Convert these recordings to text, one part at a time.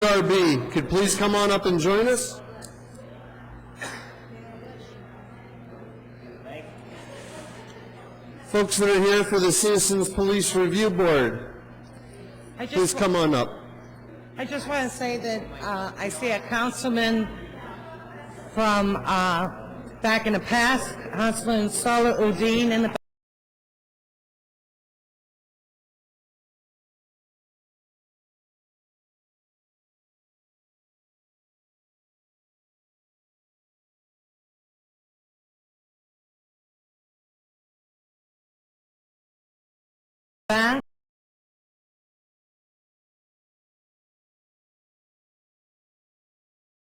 CPRB could please come on up and join us. Folks that are here for the Citizens Police Review Board, please come on up. I just want to say that I see a councilman from back in the past, Councilman Salah Udine in the back.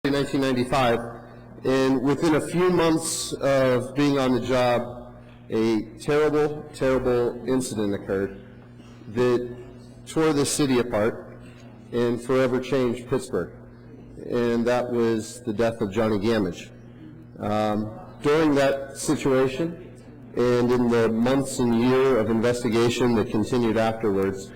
1995, and within a few months of being on the job, a terrible, terrible incident occurred that tore the city apart and forever changed Pittsburgh, and that was the death of Johnny Gamage. During that situation, and in the months and year of investigation that continued afterwards,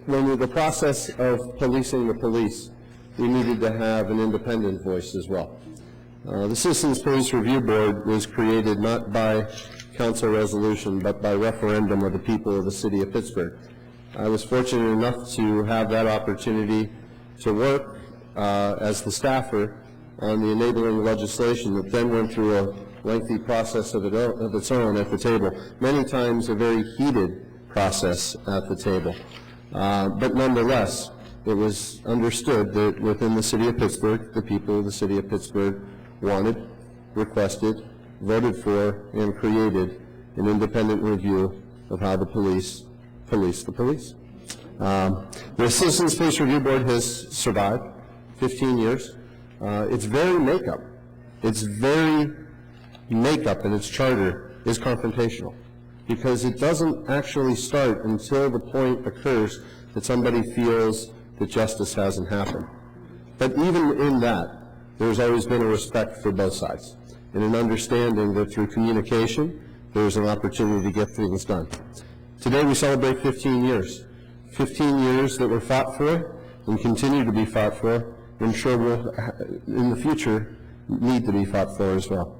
when the process of policing the police, we needed to have an independent voice as well. The Citizens Police Review Board was created not by council resolution, but by referendum of the people of the city of Pittsburgh. I was fortunate enough to have that opportunity to work as the staffer on the enabling legislation that then went through a lengthy process of its own at the table, many times a very heated process at the table. But nonetheless, it was understood that within the city of Pittsburgh, the people of the city of Pittsburgh wanted, requested, voted for, and created an independent review of how the police police the police. The Citizens Police Review Board has survived 15 years. Its very makeup and its charter is confrontational, because it doesn't actually start until the point occurs that somebody feels that justice hasn't happened. But even in that, there's always been a respect for both sides and an understanding that through communication, there's an opportunity to get things done. Today we celebrate 15 years. 15 years that were fought for and continue to be fought for, and sure will, in the future, need to be fought for as well.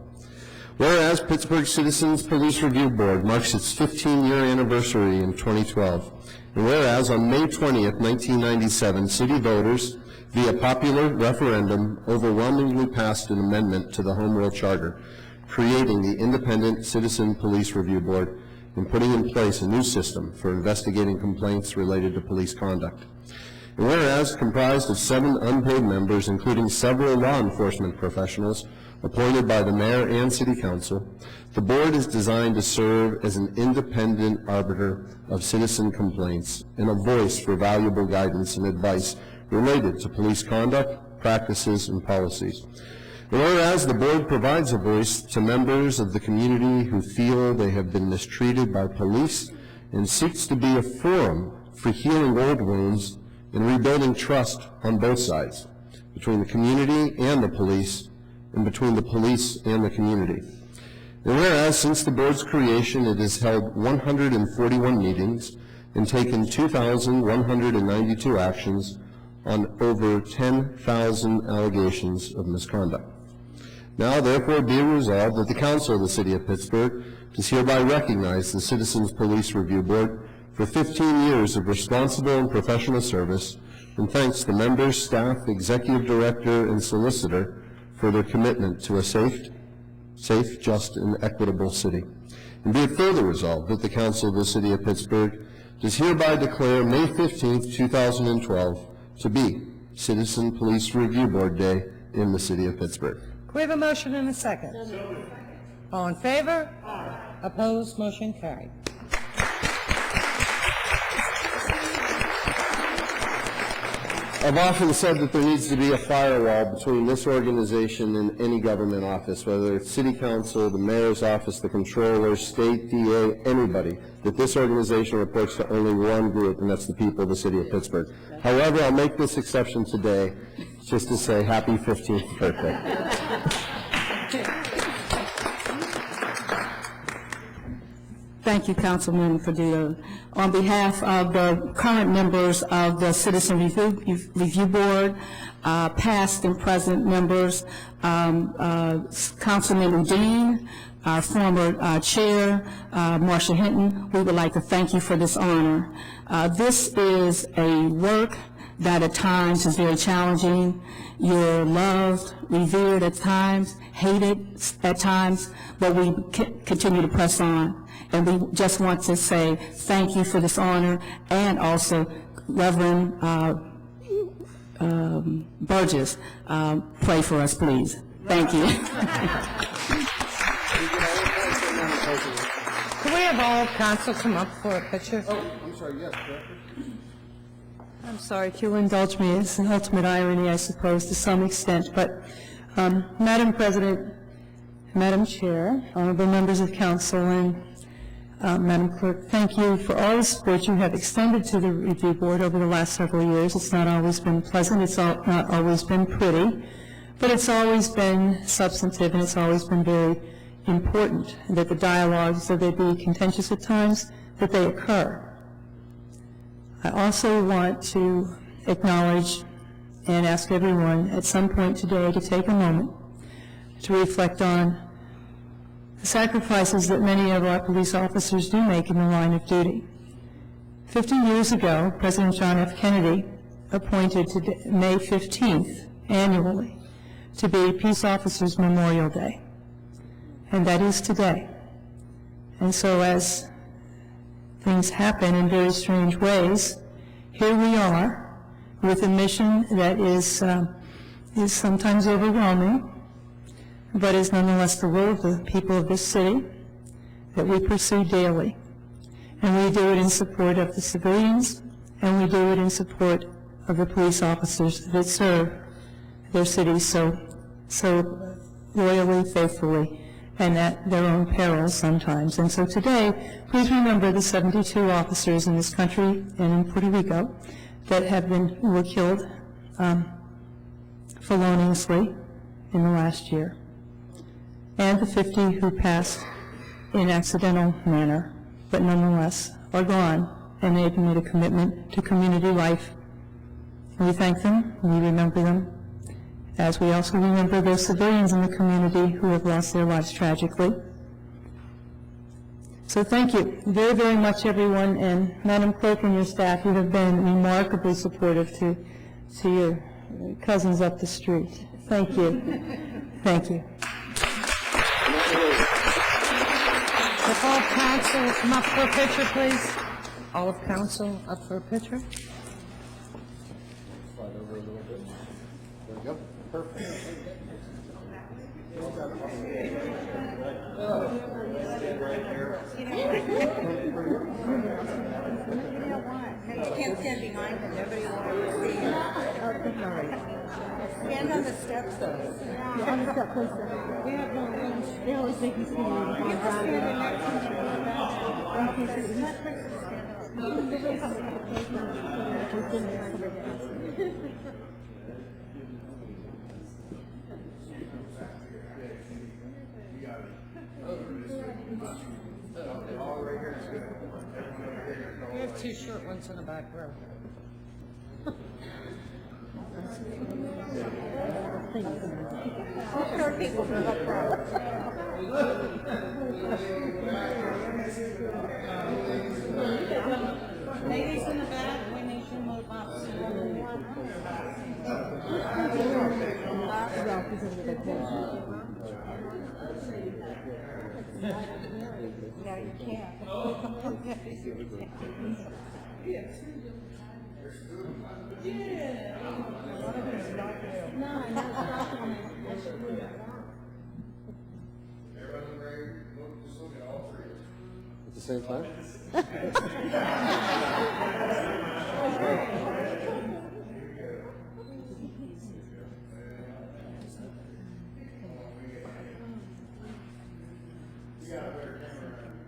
Whereas Pittsburgh Citizens Police Review Board marks its 15-year anniversary in 2012, and whereas on May 20th, 1997, city voters, via popular referendum, overwhelmingly passed an amendment to the Home Rule Charter, creating the Independent Citizen Police Review Board and putting in place a new system for investigating complaints related to police conduct. And whereas comprised of 7 unpaid members, including several law enforcement professionals, appointed by the mayor and city council, the board is designed to serve as an independent arbiter of citizen complaints and a voice for valuable guidance and advice related to police conduct, practices, and policies. And whereas the board provides a voice to members of the community who feel they have been mistreated by police and seeks to be a forum for healing old wounds and rebuilding trust on both sides, between the community and the police, and between the police and the community. And whereas since the board's creation, it has held 141 meetings and taken 2,192 actions on over 10,000 allegations of misconduct. Now, therefore, be resolved that the Council of the City of Pittsburgh does hereby recognize the Citizens Police Review Board for 15 years of responsible and professional service, and thanks the members, staff, executive director, and solicitor for their commitment to a safe, just, and equitable city. And be it further resolved that the Council of the City of Pittsburgh does hereby declare May 15th, 2012 to be Citizen Police Review Board Day in the City of Pittsburgh. We have a motion and a second. All in favor? Aye. Opposed? Motion carried. I've often said that there needs to be a firewall between this organization and any government office, whether it's city council, the mayor's office, the controller, state, DA, anybody, that this organization reports to only one group, and that's the people of the city of Pittsburgh. However, I'll make this exception today just to say happy 15th birthday. Thank you, Councilman Padilla. On behalf of the current members of the Citizen Review Board, past and present members, Councilman Udine, our former chair, Marsha Hinton, we would like to thank you for this honor. This is a work that at times is very challenging. You're loved, revered at times, hated at times, but we continue to press on. And we just want to say thank you for this honor, and also Reverend Burgess, pray for us, please. Thank you. Can we have all council come up for a picture? Oh, I'm sorry, yes, Director? I'm sorry, if you'll indulge me, it's an ultimate irony, I suppose, to some extent, but Madam President, Madam Chair, honorable members of council, and Madam Clerk, thank you for all the support you have extended to the Review Board over the last several years. It's not always been pleasant, it's not always been pretty, but it's always been substantive, and it's always been very important that the dialogues, though they be contentious at times, that they occur. I also want to acknowledge and ask everyone at some point today to take a moment to reflect on the sacrifices that many of our police officers do make in the line of duty. 50 years ago, President John F. Kennedy appointed May 15th annually to be Peace Officers Memorial Day, and that is today. And so as things happen in very strange ways, here we are with a mission that is sometimes overwhelming, but is nonetheless the will of the people of this city that we pursue daily. And we do it in support of the civilians, and we do it in support of the police officers that serve their cities so loyally, faithfully, and at their own peril sometimes. And so today, please remember the 72 officers in this country and in Puerto Rico that were killed feloniously in the last year, and the 50 who passed in accidental manner, but nonetheless are gone, and they've made a commitment to community life. And we thank them, and we remember them, as we also remember those civilians in the community who have lost their lives tragically. So thank you very, very much, everyone, and Madam Clerk and your staff, you have been remarkably supportive to your cousins up the street. Thank you. Thank you. If all council come up for a picture, please. All of council up for a picture. Slide over a little bit. There we go. Perfect. You can't stand behind them, nobody wants to see you. Stand on the steps though. Yeah, on the step, please. We have no room. They always make me stand on the We have two short ones in the back row. Short people go up front. Ladies in the back, when they should move up. No, you can't. At the same time?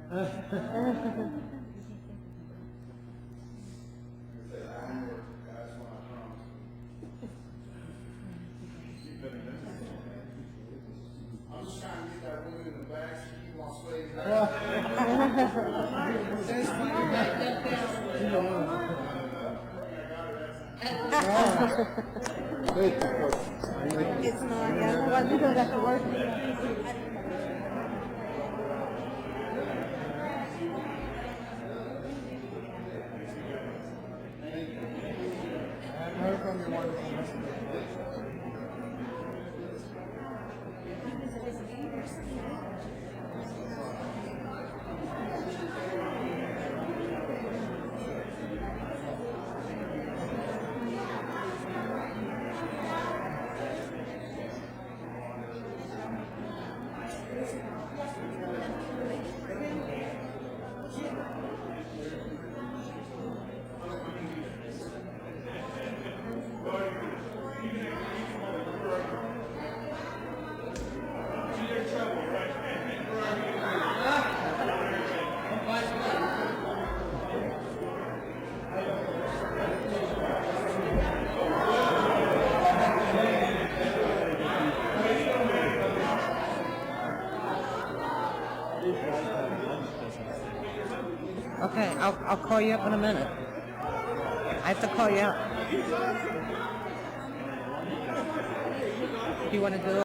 I'm just trying to get that woman in the back. She keep on swaying back. It's not, yeah. Well, you don't have to work. Okay, I'll call you up in a minute. I have to call you up. Do you want to do it?